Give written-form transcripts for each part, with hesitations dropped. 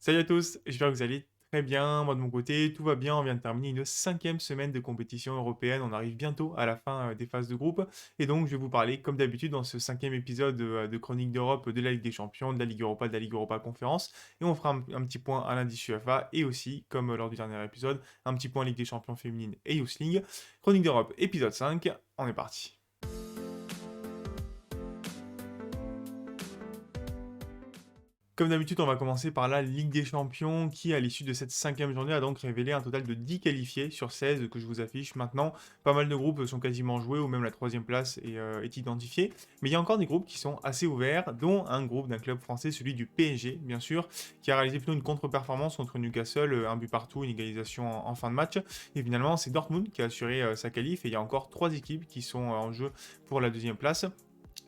Salut à tous, j'espère que vous allez très bien. Moi de mon côté, tout va bien. On vient de terminer une cinquième semaine de compétition européenne. On arrive bientôt à la fin des phases de groupe. Et donc, je vais vous parler, comme d'habitude, dans ce cinquième épisode de Chronique d'Europe, de la Ligue des Champions, de la Ligue Europa, de la Ligue Europa Conférence. Et on fera un petit point à l'indice UEFA et aussi, comme lors du dernier épisode, un petit point Ligue des Champions féminine et Youth League. Chronique d'Europe, épisode 5. On est parti. Comme d'habitude, on va commencer par la Ligue des Champions qui, à l'issue de cette cinquième journée, a donc révélé un total de 10 qualifiés sur 16 que je vous affiche maintenant. Pas mal de groupes sont quasiment joués ou même la troisième place est identifiée. Mais il y a encore des groupes qui sont assez ouverts, dont un groupe d'un club français, celui du PSG, bien sûr, qui a réalisé plutôt une contre-performance contre Newcastle, un but partout, une égalisation en fin de match. Et finalement, c'est Dortmund qui a assuré sa qualif et il y a encore 3 équipes qui sont en jeu pour la deuxième place.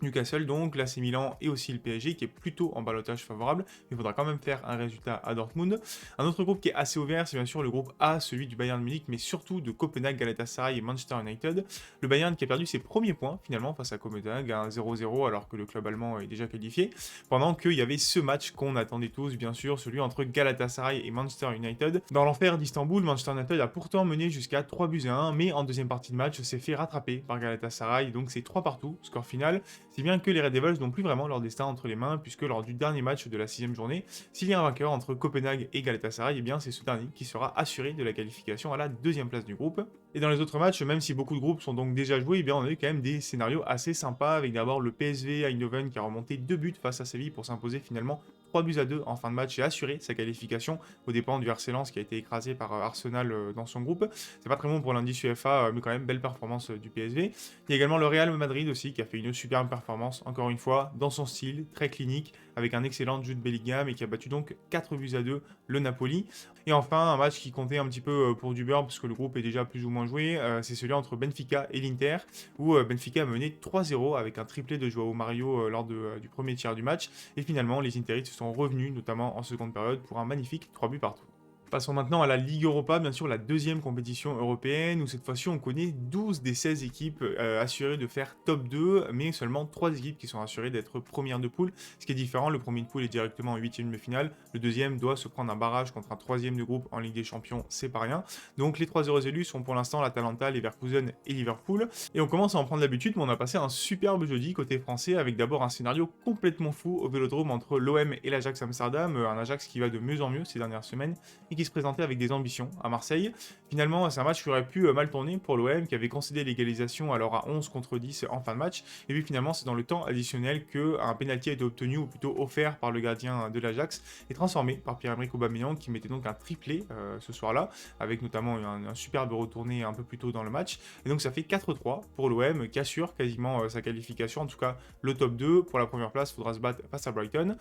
Newcastle donc, l'AC Milan et aussi le PSG qui est plutôt en ballottage favorable, mais il faudra quand même faire un résultat à Dortmund. Un autre groupe qui est assez ouvert, c'est bien sûr le groupe A, celui du Bayern Munich, mais surtout de Copenhague, Galatasaray et Manchester United. Le Bayern qui a perdu ses premiers points finalement face à Copenhague à un 0-0 alors que le club allemand est déjà qualifié, pendant qu'il y avait ce match qu'on attendait tous bien sûr, celui entre Galatasaray et Manchester United. Dans l'enfer d'Istanbul, Manchester United a pourtant mené jusqu'à 3-1, mais en deuxième partie de match s'est fait rattraper par Galatasaray, donc c'est 3 partout, score final. Si bien que les Red Devils n'ont plus vraiment leur destin entre les mains, puisque lors du dernier match de la 6ème journée, s'il y a un vainqueur entre Copenhague et Galatasaray, eh bien c'est ce dernier qui sera assuré de la qualification à la deuxième place du groupe. Et dans les autres matchs, même si beaucoup de groupes sont donc déjà joués, eh bien on a eu quand même des scénarios assez sympas, avec d'abord le PSV Eindhoven qui a remonté 2 buts face à Séville pour s'imposer finalement 3-2 en fin de match et assurer sa qualification aux dépens du RC Lens qui a été écrasé par Arsenal dans son groupe. C'est pas très bon pour l'indice UEFA, mais quand même belle performance du PSV. Il y a également le Real Madrid aussi qui a fait une superbe performance, encore une fois, dans son style, très clinique, avec un excellent Jude Bellingham et qui a battu donc 4-2 le Napoli. Et enfin, un match qui comptait un petit peu pour du beurre, parce que le groupe est déjà plus ou moins joué, c'est celui entre Benfica et l'Inter, où Benfica a mené 3-0 avec un triplé de Joao Mario lors du premier tiers du match. Et finalement, les Interistes sont revenus, notamment en seconde période, pour un magnifique 3 buts partout. Passons maintenant à la Ligue Europa, bien sûr la deuxième compétition européenne, où cette fois-ci on connaît 12 des 16 équipes assurées de faire top 2, mais seulement 3 équipes qui sont assurées d'être premières de poule. Ce qui est différent, le premier de poule est directement en 8ème de finale, le deuxième doit se prendre un barrage contre un troisième de groupe en Ligue des Champions, c'est pas rien. Donc les 3 heureux élus sont pour l'instant l'Atalanta, Leverkusen et Liverpool. Et on commence à en prendre l'habitude, mais on a passé un superbe jeudi côté français, avec d'abord un scénario complètement fou au Vélodrome entre l'OM et l'Ajax Amsterdam, un Ajax qui va de mieux en mieux ces dernières semaines, et qui se présentait avec des ambitions à Marseille. Finalement, c'est un match qui aurait pu mal tourner pour l'OM, qui avait concédé l'égalisation alors à 11 contre 10 en fin de match. Et puis finalement, c'est dans le temps additionnel qu'un pénalty a été obtenu, ou plutôt offert par le gardien de l'Ajax, et transformé par Pierre-Emerick Aubameyang, qui mettait donc un triplé ce soir-là, avec notamment un superbe retourné un peu plus tôt dans le match. Et donc ça fait 4-3 pour l'OM, qui assure quasiment sa qualification, en tout cas le top 2. Pour la première place, il faudra se battre face à Brighton.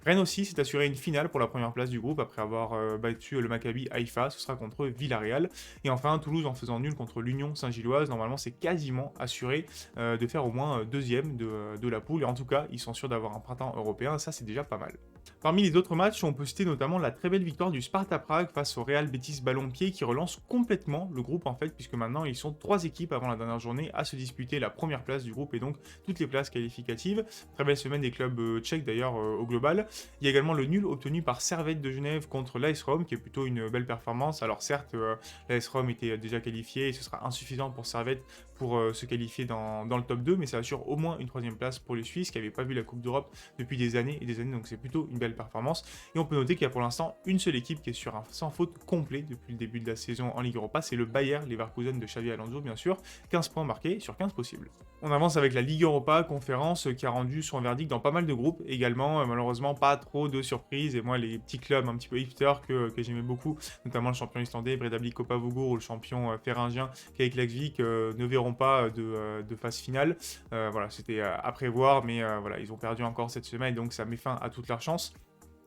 Rennes aussi s'est assuré une finale pour la première place du groupe après avoir battu le Maccabi Haïfa, ce sera contre Villarreal. Et enfin, Toulouse en faisant nul contre l'Union Saint-Gilloise, normalement c'est quasiment assuré de faire au moins deuxième de la poule, et en tout cas ils sont sûrs d'avoir un printemps européen, ça c'est déjà pas mal. Parmi les autres matchs, on peut citer notamment la très belle victoire du Sparta Prague face au Real Betis Ballon-Pied qui relance complètement le groupe en fait, puisque maintenant ils sont 3 équipes avant la dernière journée à se disputer la première place du groupe et donc toutes les places qualificatives. Très belle semaine des clubs tchèques d'ailleurs au global. Il y a également le nul obtenu par Servette de Genève contre l'AS Rome qui est plutôt une belle performance. Alors certes, l'AS Rome était déjà qualifié et ce sera insuffisant pour Servette pour se qualifier dans le top 2, mais ça assure au moins une troisième place pour les Suisses qui n'avaient pas vu la Coupe d'Europe depuis des années et des années, donc c'est plutôt une belle performance. Et on peut noter qu'il y a pour l'instant une seule équipe qui est sur un sans faute complet depuis le début de la saison en Ligue Europa, c'est le Bayer Leverkusen de Xavi Alonso bien sûr, 15 points marqués sur 15 possibles. On avance avec la Ligue Europa conférence qui a rendu son verdict dans pas mal de groupes également, malheureusement pas trop de surprises, et moi les petits clubs un petit peu hipsters que j'aimais beaucoup, notamment le champion islandais Breiðablik Kópavogur ou le champion féringien Keflavík ne verront pas de phase finale. Voilà, c'était à prévoir, mais voilà, ils ont perdu encore cette semaine, donc ça met fin à toute leur chance.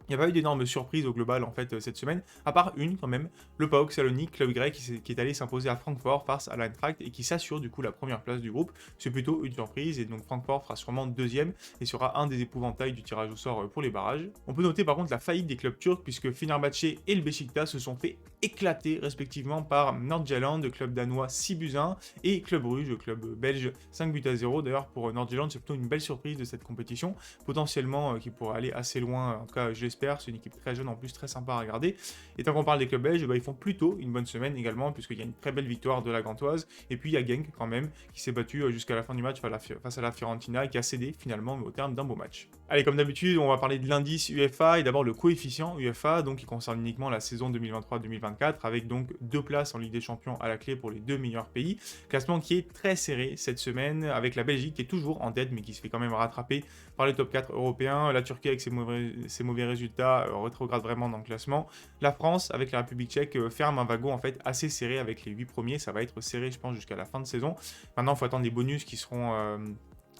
Il n'y a pas eu d'énormes surprises au global en fait cette semaine, à part une quand même, le PAOK Salonique, club grec qui est allé s'imposer à Francfort face à l'Eintracht et qui s'assure du coup la première place du groupe. C'est plutôt une surprise et donc Francfort fera sûrement deuxième et sera un des épouvantails du tirage au sort pour les barrages. On peut noter par contre la faillite des clubs turcs puisque Fenerbahçe et le Beşiktaş se sont fait éclater respectivement par Nordjylland, club danois 6-1, et Club Bruges, club belge 5-0. D'ailleurs pour Nordjylland c'est plutôt une belle surprise de cette compétition, potentiellement qui pourrait aller assez loin, en tout cas je l'espère, j'espère. C'est une équipe très jeune, en plus très sympa à regarder. Et tant qu'on parle des clubs belges, bah, ils font plutôt une bonne semaine également, puisqu'il y a une très belle victoire de la Gantoise. Et puis il y a Genk quand même, qui s'est battu jusqu'à la fin du match face à la Fiorentina, et qui a cédé finalement, mais au terme d'un beau match. Allez, comme d'habitude, on va parler de l'indice UEFA et d'abord le coefficient UEFA, donc qui concerne uniquement la saison 2023-2024, avec donc 2 places en Ligue des Champions à la clé pour les 2 meilleurs pays. Classement qui est très serré cette semaine, avec la Belgique qui est toujours en tête, mais qui se fait quand même rattraper par les top 4 européens. La Turquie avec ses mauvais résultats rétrograde vraiment dans le classement. La France avec la République tchèque ferme un wagon en fait assez serré avec les 8 premiers. Ça va être serré, je pense, jusqu'à la fin de saison. Maintenant, il faut attendre des bonus qui seront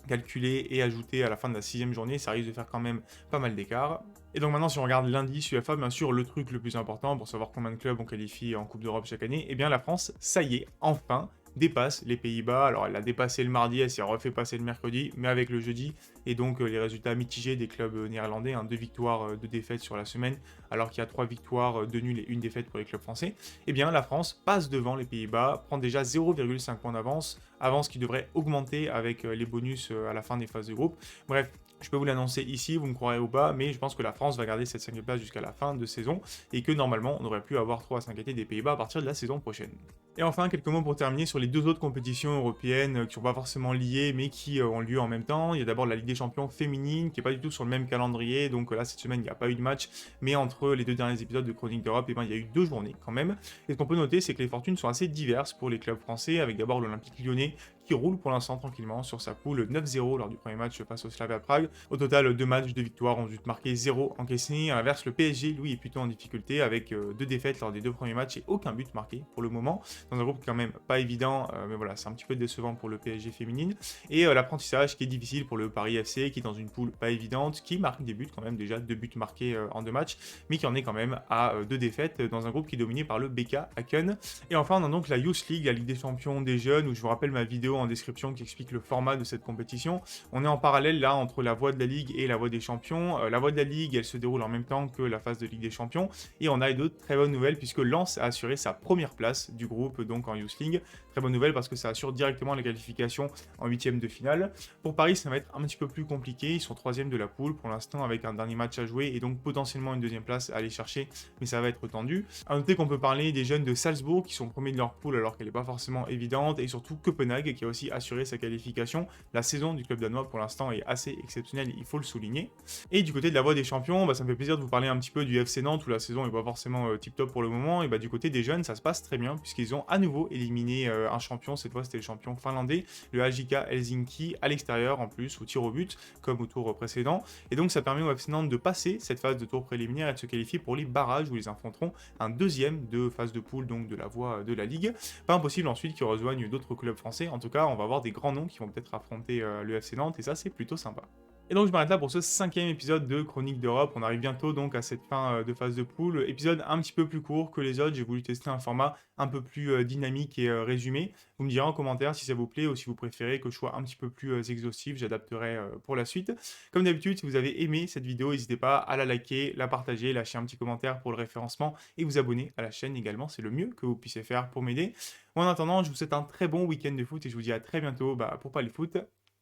calculés et ajoutés à la fin de la 6e journée. Ça risque de faire quand même pas mal d'écart. Et donc maintenant, si on regarde l'indice UEFA, bien sûr, le truc le plus important pour savoir combien de clubs on qualifie en Coupe d'Europe chaque année, eh bien la France, ça y est, enfin, dépasse les Pays-Bas. Alors elle a dépassé le mardi, elle s'est refait passer le mercredi, mais avec le jeudi, et donc les résultats mitigés des clubs néerlandais, 2 victoires, 2 défaites sur la semaine, alors qu'il y a 3 victoires, 2 nuls et 1 défaite pour les clubs français, eh bien la France passe devant les Pays-Bas, prend déjà 0,5 points d'avance, avance qui devrait augmenter avec les bonus à la fin des phases de groupe. Bref, je peux vous l'annoncer ici, vous me croirez ou pas, mais je pense que la France va garder cette 5e place jusqu'à la fin de saison, et que normalement, on n'aurait plus à avoir trop à s'inquiéter des Pays-Bas à partir de la saison prochaine. Et enfin, quelques mots pour terminer sur les 2 autres compétitions européennes qui ne sont pas forcément liées, mais qui ont lieu en même temps. Il y a d'abord la Ligue des Champions féminine, qui n'est pas du tout sur le même calendrier, donc là, cette semaine, il n'y a pas eu de match, mais entre les 2 derniers épisodes de Chronique d'Europe, eh ben, il y a eu 2 journées quand même. Et ce qu'on peut noter, c'est que les fortunes sont assez diverses pour les clubs français, avec d'abord l'Olympique Lyonnais, qui roule pour l'instant tranquillement sur sa poule 9-0 lors du premier match face au Slavia Prague. Au total, 2 matchs, 2 victoires, 11 marqués, 0 encaissé. À l'inverse, le PSG, lui, est plutôt en difficulté avec 2 défaites lors des 2 premiers matchs et aucun but marqué pour le moment. Dans un groupe quand même pas évident, mais voilà, c'est un petit peu décevant pour le PSG féminine. Et l'apprentissage qui est difficile pour le Paris FC, qui est dans une poule pas évidente, qui marque des buts quand même déjà, 2 buts marqués en 2 matchs, mais qui en est quand même à 2 défaites dans un groupe qui est dominé par le BK Haken. Et enfin, on a donc la Youth League, la Ligue des Champions des jeunes, où je vous rappelle ma vidéo en description qui explique le format de cette compétition. On est en parallèle là entre la voie de la Ligue et la voie des champions. La voie de la Ligue, elle se déroule en même temps que la phase de Ligue des Champions. Et on a de très bonnes nouvelles puisque Lens a assuré sa première place du groupe donc en Youth League. Très bonne nouvelle parce que ça assure directement la qualification en 8e de finale. Pour Paris, ça va être un petit peu plus compliqué. Ils sont 3e de la poule pour l'instant avec un dernier match à jouer et donc potentiellement une 2e place à aller chercher, mais ça va être tendu. À noter qu'on peut parler des jeunes de Salzbourg qui sont premiers de leur poule alors qu'elle n'est pas forcément évidente, et surtout Copenhague qui a aussi assuré sa qualification. La saison du club danois pour l'instant est assez exceptionnelle, il faut le souligner. Et du côté de la voie des champions, bah, ça me fait plaisir de vous parler un petit peu du FC Nantes où la saison n'est pas forcément tip top pour le moment. Et bah, du côté des jeunes, ça se passe très bien puisqu'ils ont à nouveau éliminé un champion. Cette fois, c'était le champion finlandais, le HJK Helsinki, à l'extérieur en plus, au tir au but, comme au tour précédent. Et donc, ça permet au FC Nantes de passer cette phase de tour préliminaire et de se qualifier pour les barrages où ils affronteront un 2e de phase de poule, donc de la voie de la Ligue. Pas impossible ensuite qu'ils rejoignent d'autres clubs français. En tout cas, on va avoir des grands noms qui vont peut-être affronter le FC Nantes et ça, c'est plutôt sympa. Et donc je m'arrête là pour ce 5e épisode de Chronique d'Europe. On arrive bientôt donc à cette fin de phase de poule. Épisode un petit peu plus court que les autres. J'ai voulu tester un format un peu plus dynamique et résumé. Vous me direz en commentaire si ça vous plaît ou si vous préférez que je sois un petit peu plus exhaustif. J'adapterai pour la suite. Comme d'habitude, si vous avez aimé cette vidéo, n'hésitez pas à la liker, la partager, lâcher un petit commentaire pour le référencement et vous abonner à la chaîne également. C'est le mieux que vous puissiez faire pour m'aider. En attendant, je vous souhaite un très bon week-end de foot et je vous dis à très bientôt pour Parler Foot.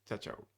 Ciao, ciao.